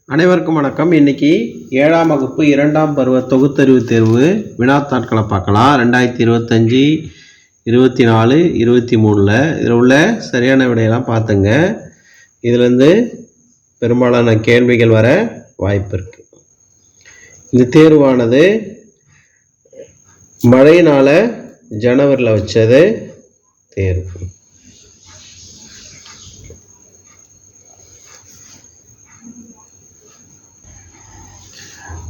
அனைவருக்கும் வணக்கம். இன்னைக்கு 7ஆம் வகுப்பு 2ஆம் பருவ தொகுத்தறிவு தேர்வு வினாத்தாட்களை பார்க்கலாம். 2025, 24, 23 இதில் உள்ள சரியான விடையெல்லாம் பார்த்துங்க. இதுலேருந்து பெரும்பாலான கேள்விகள் வர வாய்ப்பு இருக்கு. இந்த தேர்வானது மழையினால் ஜனவரியில் வச்சது தேர்வு.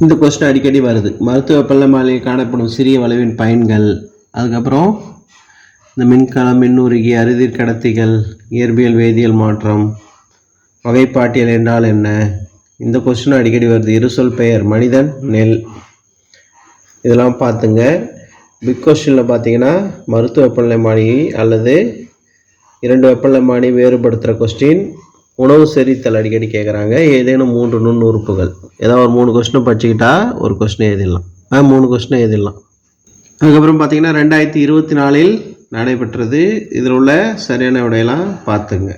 இந்த கொஸ்டின் அடிக்கடி வருது. மருத்துவ வெப்பநிலையில் காணப்படும் சிறிய வளைவின் பயன்கள், அதுக்கப்புறம் இந்த மின்கலம், மின்னுருகி, அறுதிர் கடத்திகள், இயற்பியல் வேதியியல் மாற்றம், வகைப்பாட்டியல் என்றால் என்ன? இந்த கொஸ்டின் அடிக்கடி வருது. இருசொல் பெயர், மனிதன், நெல், இதெல்லாம் பார்த்துங்க. பிக் கொஸ்டினில் பார்த்தீங்கன்னா மருத்துவ வெப்பநிலை மானியை அல்லது 2 வெப்பநிலை மானி வேறுபடுத்துகிற கொஸ்டின். உணவு செரித்தல் அடிக்கடி கேட்குறாங்க. ஏதேனும் 3 நுண் உறுப்புகள், ஏதாவது ஒரு 3 கொஸ்டினை படிச்சுக்கிட்டா ஒரு கொஸ்டினை எழுதிடலாம். 3 கொஸ்டினை எழுதிடலாம். அதுக்கப்புறம் பார்த்தீங்கன்னா 2024 நடைபெற்றது. இதில் உள்ள சரியான விடையெல்லாம் பார்த்துங்க.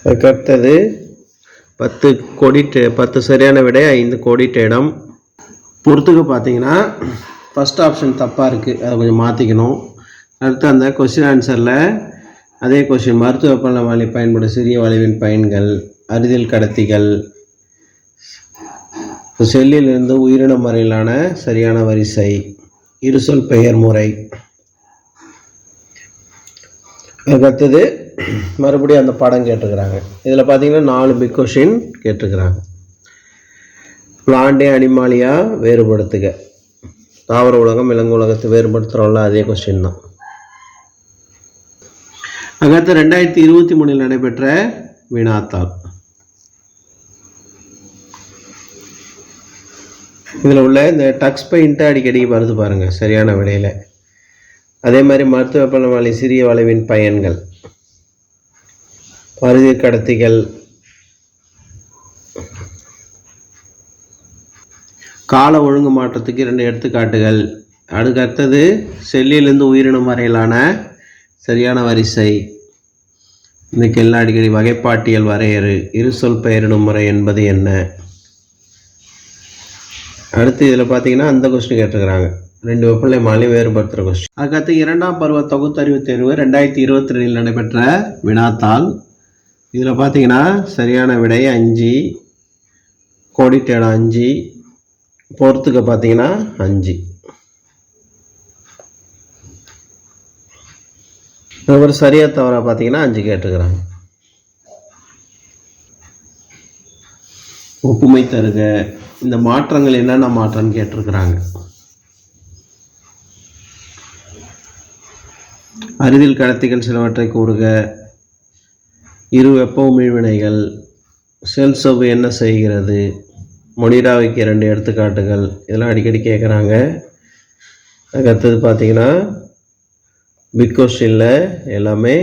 அதுக்கடுத்தது 10 சரியான விடை, 5 கோடிட்ட இடம். பொறுத்துக்கு பார்த்தீங்கன்னா ஃபஸ்ட் ஆப்ஷன் தப்பாக இருக்குது, அதை கொஞ்சம் மாற்றிக்கணும். அடுத்து அந்த கொஸ்டின் ஆன்சரில் அதே கொஸ்டின் மருத்துவ வெப்பநிலை மானி பயன்படும் சிறிய வளைவின் பயன்கள், அறுதியல் கடத்திகள், செல்லிலிருந்து உயிரினம் வரையிலான சரியான வரிசை, இருசொல் பெயர் முறை. அதுக்கடுத்தது மறுபடியும் அந்த படம் கேட்டிருக்கிறாங்க. இதில் பார்த்தீங்கன்னா 4 பிக் கொஷின் கேட்டிருக்கிறாங்க. பிளான்டே அனிமாலியா வேறுபடுத்துக, தாவர உலகம் விலங்கு உலகத்தை வேறுபடுத்துகிறோம்ல, அதே கொஸ்டின் தான். அதுக்கடுத்து 2023 நடைபெற்ற வினாத்தாள். இதில் உள்ள இந்த டக்ஸ் பெயிண்ட்டை அடிக்கடி வருது பாருங்கள் சரியான விடையில். அதே மாதிரி மருத்துவ வெப்பநிலை மானி சிறிய வளைவின் பயன்கள், அறுதிர் கடத்திகள், கால ஒழுங்கு மாற்றத்துக்கு 2 எடுத்துக்காட்டுகள். அடுத்தது செல்லிலிருந்து உயிரினம் வரையிலான சரியான வரிசை. இன்னைக்கு எல்லாம் அடிக்கடி வகைப்பாட்டியல் வரையறு, இருசொல் பெயரிடும் முறை என்பது என்ன? அடுத்து இதில் பார்த்தீங்கன்னா அந்த கொஸ்டின் கேட்டிருக்கிறாங்க, 2 வெப்பநிலை மானி வேறுபடுத்துகிற கொஸ்டின். அதுக்கடுத்து 2ஆம் பருவ தொகுத்தறிவு தேர்வு 2022 நடைபெற்ற வினாத்தாள். இதில் பார்த்தீங்கன்னா சரியான விடை 5, கோடிட்ட இடம் 5, பொறுத்துக்க பார்த்தீங்கன்னா 5. ஒரு சரியாக தவறாக பார்த்தீங்கன்னா 5 கேட்டுக்கிறாங்க. ஒப்புமை தருக, இந்த மாற்றங்கள் என்னென்ன மாற்றம்னு கேட்டிருக்கிறாங்க. அறுதியல் கடத்திகள் சிலவற்றை கூறுக, இரு வெப்ப உமிழ்வினைகள், செல் சவ்வு என்ன செய்கிறது, மொனிராவிக்கு 2 எடுத்துக்காட்டுகள். இதெல்லாம் அடிக்கடி கேட்குறாங்க. அதுக்கடுத்தது பார்த்தீங்கன்னா பிக் கொஸ்டினில் எல்லாமே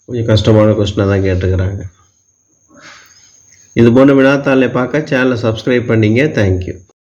கொஞ்சம் கஷ்டமான கொஸ்டினாக தான் கேட்டுக்கிறாங்க. இது போன்ற வினாத்தாளை பார்க்க சேனலை சப்ஸ்கிரைப் பண்ணிங்க. தேங்க்யூ.